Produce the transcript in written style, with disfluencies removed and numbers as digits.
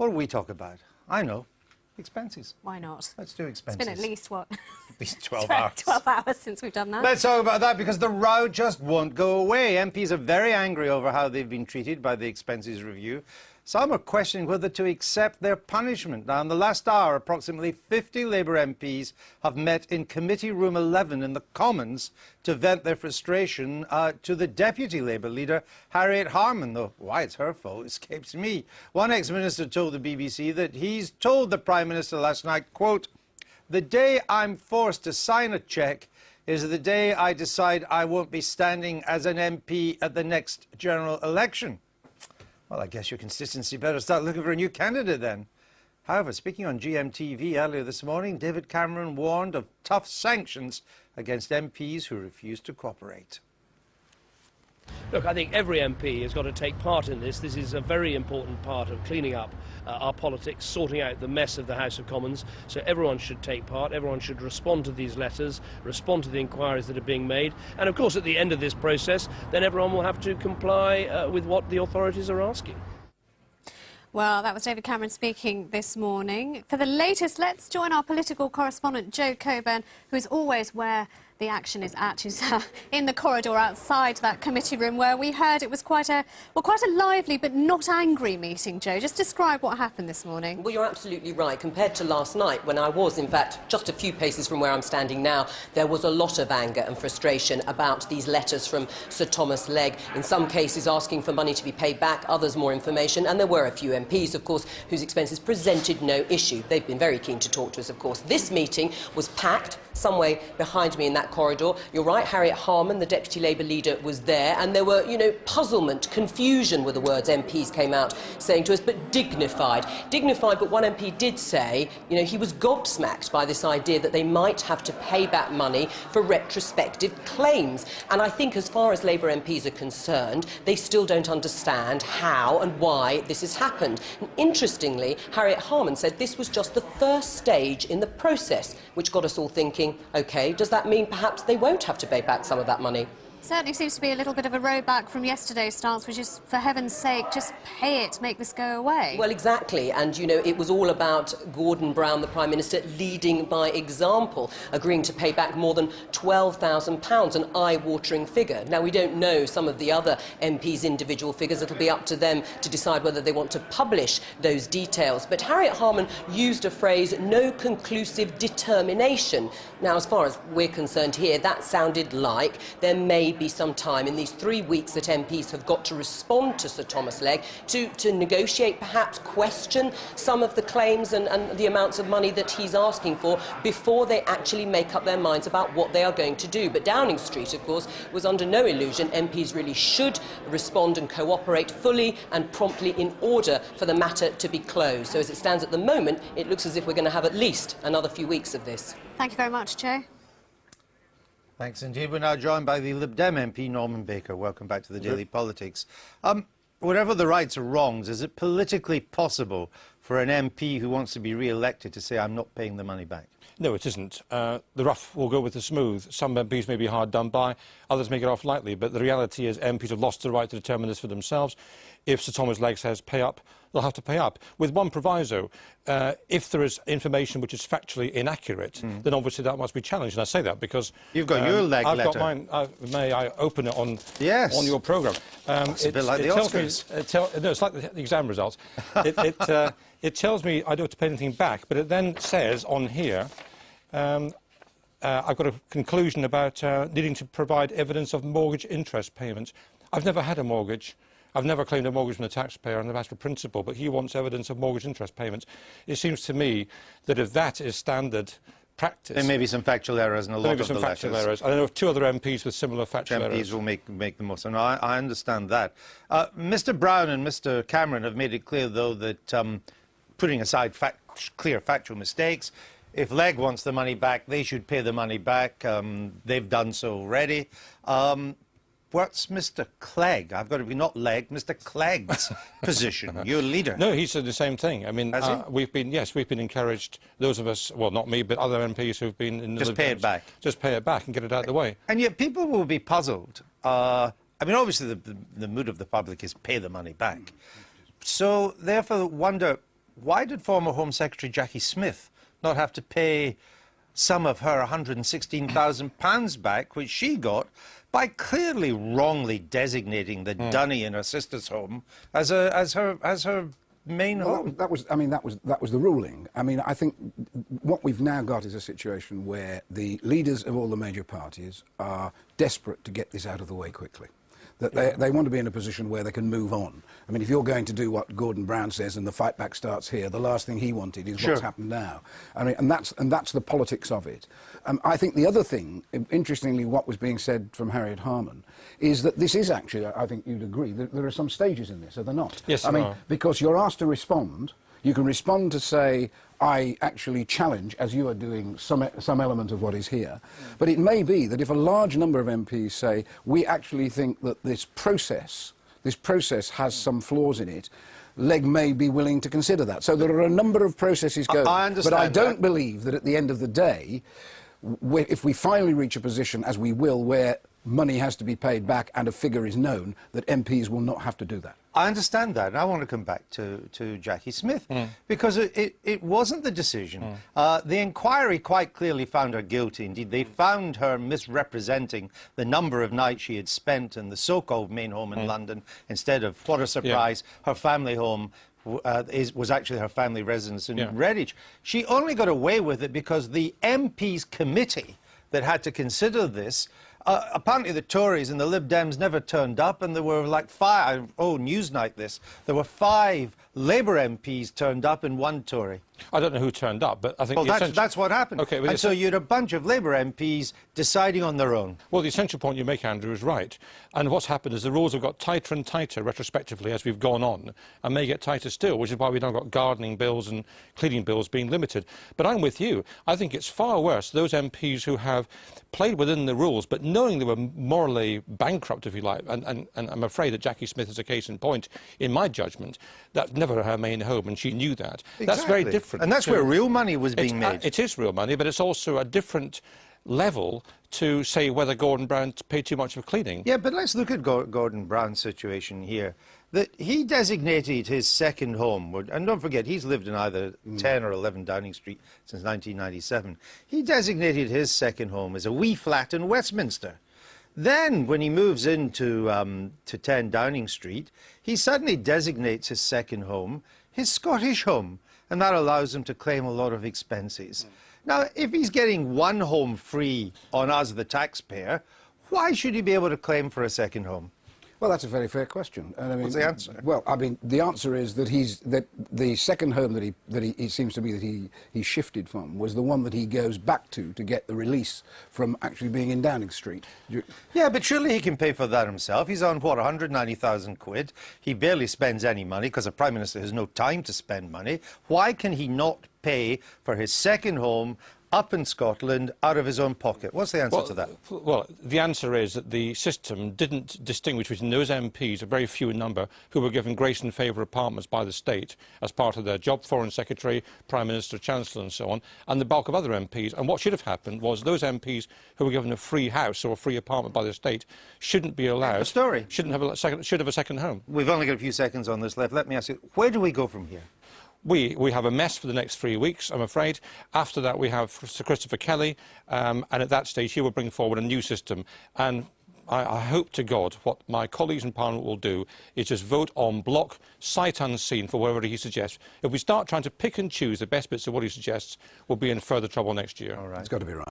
What do we talk about? I know. Expenses. Why not? Let's do expenses. It's been at least, what? At least 12 hours. 12 hours since we've done that. Let's talk about that because the row just won't go away. MPs are very angry over how they've been treated by the Expenses Review. Some are questioning whether to accept their punishment. Now, in the last hour, approximately 50 Labour MPs have met in Committee Room 11 in the Commons to vent their frustration to the Deputy Labour leader, Harriet Harman, though why it's her fault escapes me. One ex-minister told the BBC that he's told the Prime Minister last night, quote, "The day I'm forced to sign a cheque is the day I decide I won't be standing as an MP at the next general election." Well, I guess your consistency better start looking for a new candidate then. However, speaking on GMTV earlier this morning, David Cameron warned of tough sanctions against MPs who refuse to cooperate. Look, I think every MP has got to take part in this. This is a very important part of cleaning up our politics, sorting out the mess of the House of Commons. So everyone should take part, everyone should respond to these letters, respond to the inquiries that are being made. And of course, at the end of this process, then everyone will have to comply with what the authorities are asking. Well, that was David Cameron speaking this morning. For the latest, let's join our political correspondent, Joe Coburn, who is always where the action is at, who's in the corridor outside that committee room where we heard it was quite a lively but not angry meeting. Joe, just describe what happened this morning. Well, you're absolutely right. Compared to last night, when I was, in fact, just a few paces from where I'm standing now, there was a lot of anger and frustration about these letters from Sir Thomas Legge, in some cases asking for money to be paid back, others more information, and there were a few MPs, of course, whose expenses presented no issue. They've been very keen to talk to us, of course. This meeting was packed, some way behind me in that corridor. You're right, Harriet Harman, the Deputy Labour leader, was there, and there were, puzzlement, confusion were the words MPs came out saying to us, but dignified. Dignified, but one MP did say, he was gobsmacked by this idea that they might have to pay back money for retrospective claims. And I think as far as Labour MPs are concerned, they still don't understand how and why this has happened. And interestingly, Harriet Harman said this was just the first stage in the process, which got us all thinking, OK, does that mean perhaps they won't have to pay back some of that money? Certainly seems to be a little bit of a row back from yesterday's stance, which is, for heaven's sake, just pay it, make this go away. Well, exactly. And, it was all about Gordon Brown, the Prime Minister, leading by example, agreeing to pay back more than £12,000, an eye-watering figure. Now, we don't know some of the other MPs' individual figures. It'll be up to them to decide whether they want to publish those details. But Harriet Harman used a phrase, no conclusive determination. Now, as far as we're concerned here, that sounded like there may be some time in these 3 weeks that MPs have got to respond to Sir Thomas Legge to negotiate, perhaps question some of the claims and the amounts of money that he's asking for before they actually make up their minds about what they are going to do. But Downing Street, of course, was under no illusion. MPs really should respond and cooperate fully and promptly in order for the matter to be closed. So as it stands at the moment, it looks as if we're going to have at least another few weeks of this. Thank you very much, Joe. Thanks indeed. We're now joined by the Lib Dem MP, Norman Baker. Welcome back to the Daily Politics. Whatever the rights or wrongs, is it politically possible for an MP who wants to be re-elected to say, I'm not paying the money back? No, it isn't. The rough will go with the smooth. Some MPs may be hard done by, others may get off lightly, but the reality is MPs have lost the right to determine this for themselves. If Sir Thomas Legge says pay up, they'll have to pay up. With one proviso, if there is information which is factually inaccurate, then obviously that must be challenged. And I say that because... You've got your Legge letter. I've got mine. May I open it on your programme? It's a bit like the Oscars. No, it's like the exam results. It tells me I don't have to pay anything back, but it then says on here, I've got a conclusion about needing to provide evidence of mortgage interest payments. I've never had a mortgage. I've never claimed a mortgage from the taxpayer, and I've asked for principal, but he wants evidence of mortgage interest payments. It seems to me that if that is standard practice... There may be some factual errors in a lot of the letters. Factual errors. I know of 2 other MPs with similar factual errors. MPs will make the most. And I understand that. Mr Brown and Mr Cameron have made it clear, though, that putting aside clear factual mistakes, if Legge wants the money back, they should pay the money back. They've done so already. What's Mr Clegg? I've got to be not Legge, Mr Clegg's position, your leader. No, he said the same thing. I mean, we've been encouraged, those of us, well, not me, but other MPs who've been in the... Just pay it back. Just pay it back and get it out of the way. And yet people will be puzzled. I mean, obviously the mood of the public is pay the money back. So, therefore, wonder, why did former Home Secretary Jacqui Smith not have to pay some of her £116,000 back, which she got by clearly wrongly designating the dunny in her sister's home as her main home? That was the ruling. I mean, I think what we've now got is a situation where the leaders of all the major parties are desperate to get this out of the way quickly. That they want to be in a position where they can move on. I mean, if you're going to do what Gordon Brown says and the fight back starts here, the last thing he wanted is what's happened now. I mean, and that's the politics of it. I think the other thing, interestingly, what was being said from Harriet Harman, is that this is actually, I think you'd agree, there are some stages in this, are there not? Yes, I mean, because you're asked to respond. You can respond to say, I actually challenge, as you are doing, some element of what is here. But it may be that if a large number of MPs say, we actually think that this process has some flaws in it, Legg may be willing to consider that. So there are a number of processes going. I understand. But I don't believe that at the end of the day, if we finally reach a position, as we will, where money has to be paid back and a figure is known, that MPs will not have to do that. I understand that, and I want to come back to Jacqui Smith, because it wasn't the decision. The inquiry quite clearly found her guilty. Indeed, they found her misrepresenting the number of nights she had spent in the so-called main home in London, instead of, what a surprise, her family home was actually her family residence in Redditch. She only got away with it because the MPs committee that had to consider this, apparently the Tories and the Lib Dems never turned up, and there were like 5, Newsnight this, there were 5 Labour MPs turned up and 1 Tory. I don't know who turned up, but I think... Well, that's what happened. Okay, and so you had a bunch of Labour MPs deciding on their own. Well, the essential point you make, Andrew, is right. And what's happened is the rules have got tighter and tighter retrospectively as we've gone on, and may get tighter still, which is why we've now got gardening bills and cleaning bills being limited. But I'm with you. I think it's far worse those MPs who have played within the rules, but knowing they were morally bankrupt, if you like, and I'm afraid that Jacqui Smith is a case in point, in my judgment. That's never her main home, and she knew that. Exactly. That's very different. And that's where real money was being made. It is real money, but it's also a different level to say whether Gordon Brown paid too much for cleaning. Yeah, but let's look at Gordon Brown's situation here. That he designated his second home, and don't forget, he's lived in either 10 or 11 Downing Street since 1997. He designated his second home as a wee flat in Westminster. Then, when he moves into to 10 Downing Street, he suddenly designates his second home his Scottish home, and that allows him to claim a lot of expenses. Now, if he's getting one home free on us, the taxpayer, why should he be able to claim for a second home? Well, that's a very fair question. And I mean, what's the answer? Well, I mean, the answer is that that the second home that he seems to be that he shifted from was the one that he goes back to get the release from actually being in Downing Street. Yeah, but surely he can pay for that himself. He's on, what, 190,000 quid. He barely spends any money because the Prime Minister has no time to spend money. Why can he not pay for his second home up in Scotland out of his own pocket? What's the answer to that? Well, the answer is that the system didn't distinguish between those MPs, a very few in number, who were given grace and favour apartments by the state as part of their job, Foreign Secretary, Prime Minister, Chancellor and so on, and the bulk of other MPs. And what should have happened was those MPs who were given a free house or a free apartment by the state shouldn't be allowed... The story. Should have a second home. We've only got a few seconds on this left. Let me ask you, where do we go from here? We have a mess for the next 3 weeks, I'm afraid. After that, we have Sir Christopher Kelly, and at that stage, he will bring forward a new system. And I hope to God what my colleagues in Parliament will do is just vote en bloc, sight unseen, for whatever he suggests. If we start trying to pick and choose the best bits of what he suggests, we'll be in further trouble next year. All right. It's got to be right.